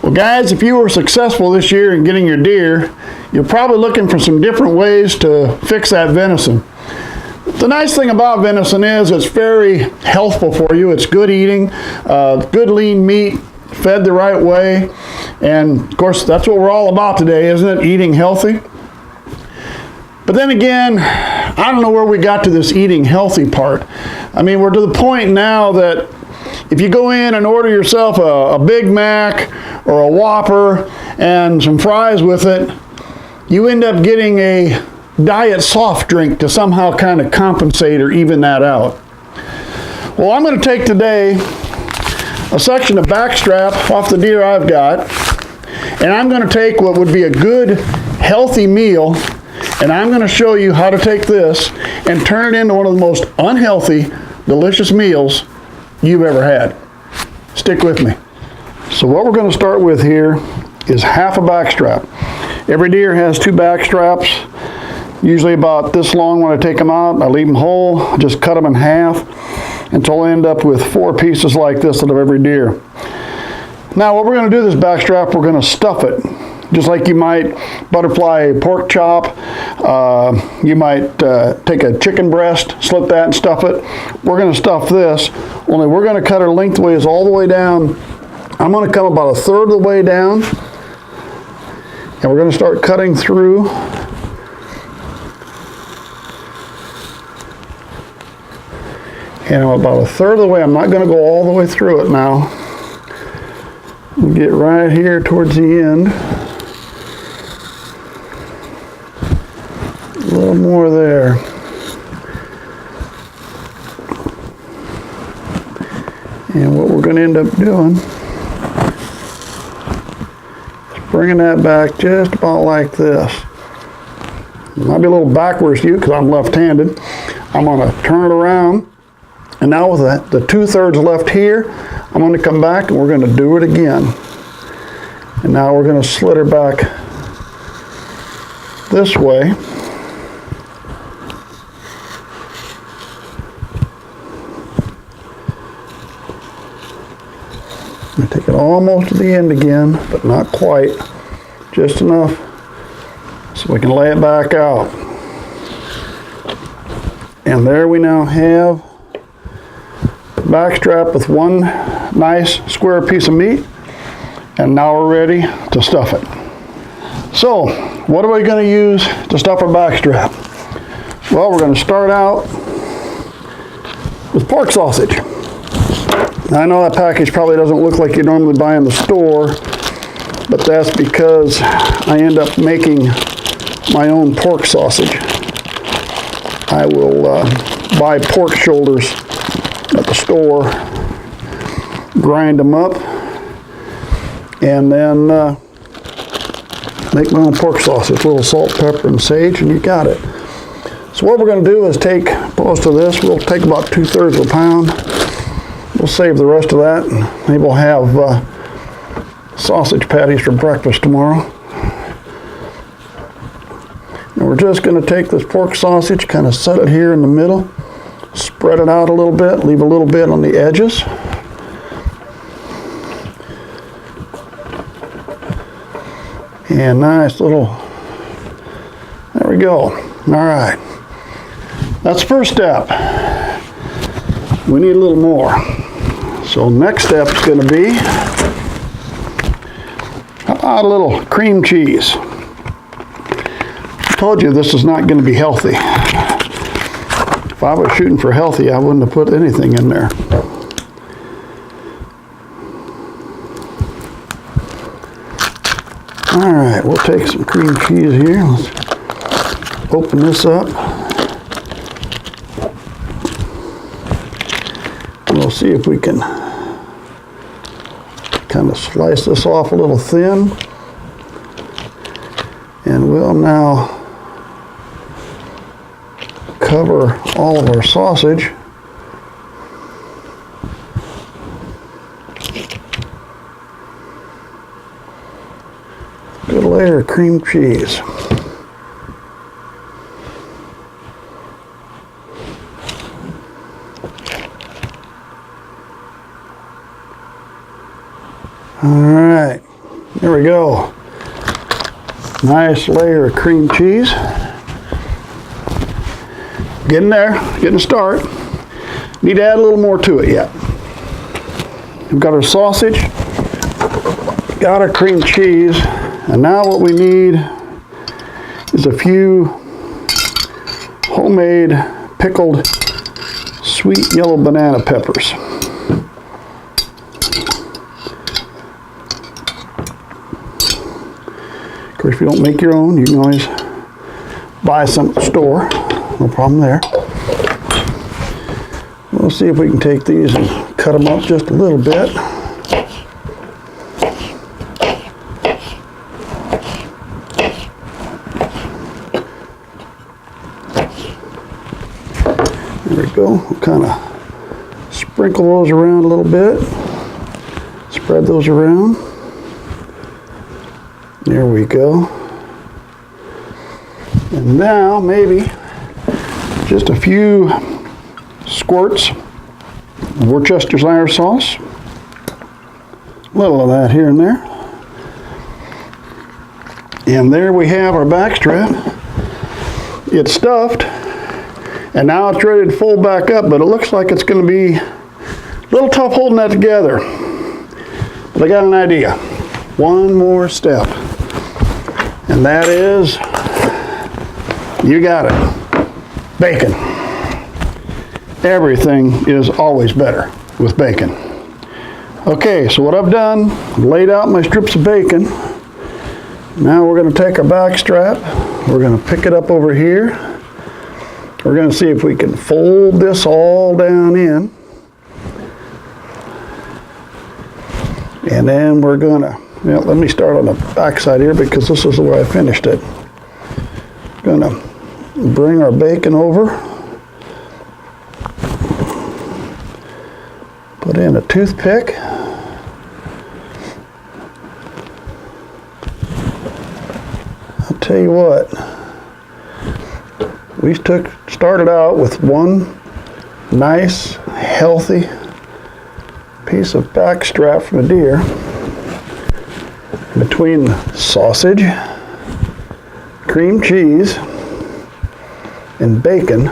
Well guys, if you were successful this year in getting your deer, you're probably looking for some different ways to fix that venison. The nice thing about venison is it's very healthful for you. It's good eating, good lean meat, fed the right way. And of course, that's what we're all about today, isn't it? Eating healthy. But then again, I don't know where we got to this eating healthy part. I mean, we're to the point now that if you go in and order yourself a Big Mac or a Whopper and some fries with it, you end up getting a diet soft drink to somehow kind of compensate or even that out. Well, I'm going to take today a section of backstrap off the deer I've got, and I'm going to take what would be a good healthy meal, and I'm going to show you how to take this and turn it into one of the most unhealthy, delicious meals you've ever had. Stick with me. So what we're going to start with here is half a backstrap. Every deer has 2 backstraps, usually about this long. When I take them out, I leave them whole. I just cut them in half until I end up with 4 pieces like this out of every deer. Now what we're going to do with this backstrap, we're going to stuff it. Just like you might butterfly a pork chop, you might take a chicken breast, slip that and stuff it. We're going to stuff this, only we're going to cut it lengthways all the way down. I'm going to come about 1/3 of the way down, and we're going to start cutting through. And I'm about 1/3 of the way. I'm not going to go all the way through it now. We'll get right here towards the end. A little more there. And what we're going to end up doing is bringing that back just about like this. It might be a little backwards to you because I'm left-handed. I'm going to turn it around. And now with the 2/3 left here, I'm going to come back and we're going to do it again. And now we're going to slit her back this way. I'm going to take it almost to the end again, but not quite. Just enough so we can lay it back out. And there we now have backstrap with one nice square piece of meat, and now we're ready to stuff it. So what are we going to use to stuff our backstrap? Well, we're going to start out with pork sausage. Now, I know that package probably doesn't look like you normally buy in the store, but that's because I end up making my own pork sausage. I will buy pork shoulders at the store, grind them up, and then make my own pork sausage. A little salt, pepper, and sage, and you got it. So what we're going to do is take most of this. We'll take about 2/3 of a pound. We'll save the rest of that, and maybe we'll have sausage patties for breakfast tomorrow. And we're just going to take this pork sausage, kind of set it here in the middle, spread it out a little bit, leave a little bit on the edges. And nice little, there we go. All right, that's the first step. We need a little more. So next step is going to be, how about a little cream cheese? I told you this is not going to be healthy. If I was shooting for healthy, I wouldn't have put anything in there. All right, we'll take some cream cheese here. Let's open this up. We'll see if we can kind of slice this off a little thin. And we'll now cover all of our sausage. Good layer of cream cheese. All right. There we go. Nice layer of cream cheese. Getting there, getting a start. Need to add a little more to it yet. We've got our sausage, got our cream cheese, and now what we need is a few homemade pickled sweet yellow banana peppers. Of course, if you don't make your own, you can always buy some at the store. No problem there. We'll see if we can take these and cut them up just a little bit. There we go. We'll kind of sprinkle those around a little bit. Spread those around. There we go. And now maybe just a few squirts of Worcestershire sauce. A little of that here and there. And there we have our backstrap. It's stuffed. And now it's ready to fold back up, but it looks like it's going to be a little tough holding that together. But I got an idea. One more step. And that is, you got it, bacon. Everything is always better with bacon. Okay, so what I've done, laid out my strips of bacon. Now we're going to take our back strap. We're going to pick it up over here. We're going to see if we can fold this all down in. And then we're going to, let me start on the back side here because this is the way I finished it. Going to bring our bacon over. Put in a toothpick. I'll tell you what, we started out with one nice, healthy piece of back strap from a deer. Between the sausage, cream cheese, and bacon,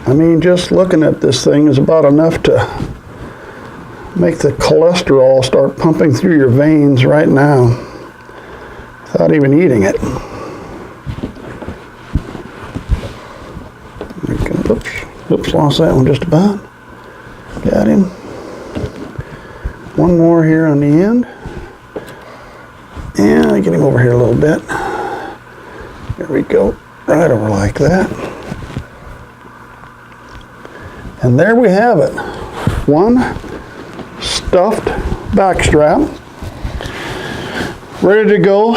I mean, just looking at this thing is about enough to make the cholesterol start pumping through your veins right now without even eating it. Oops, lost that one just about. Got him. One more here on the end. And I get him over here a little bit. There we go. Right over like that. And there we have it. One stuffed backstrap. Ready to go.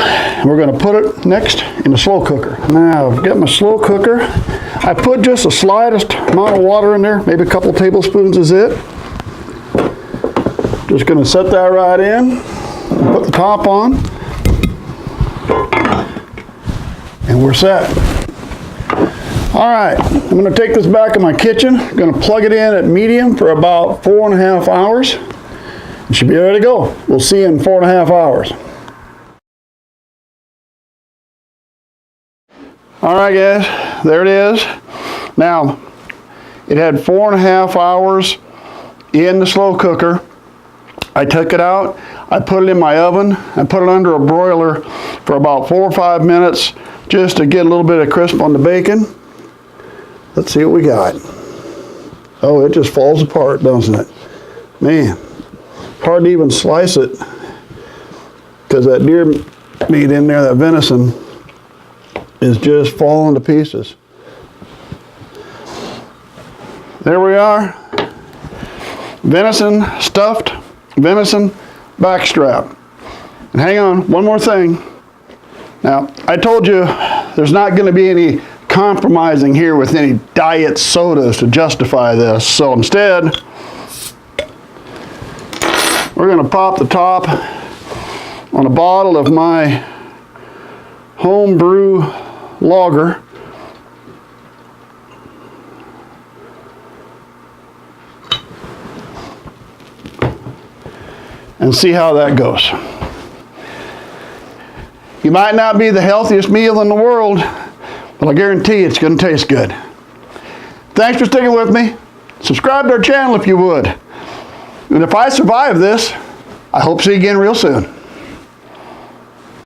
We're going to put it next in the slow cooker. Now I've got my slow cooker. I put just the slightest amount of water in there. Maybe a couple tablespoons is it. Just going to set that right in, put the top on, and we're set. All right, I'm going to take this back in my kitchen. I'm going to plug it in at medium for about 4.5 hours. It should be ready to go. We'll see you in 4.5 hours. All right, guys, there it is. Now, it had 4.5 hours in the slow cooker. I took it out, I put it in my oven, I put it under a broiler for about 4 or 5 minutes just to get a little bit of crisp on the bacon. Let's see what we got. Oh, it just falls apart, doesn't it? Man, hard to even slice it because that deer meat in there, that venison, is just falling to pieces. There we are. Venison stuffed. Venison backstrap. And hang on, one more thing. Now, I told you there's not going to be any compromising here with any diet sodas to justify this. So instead, we're going to pop the top on a bottle of my homebrew lager. and see how that goes. You might not be the healthiest meal in the world, but I guarantee it's going to taste good. Thanks for sticking with me. Subscribe to our channel if you would. And if I survive this, I hope to see you again real soon.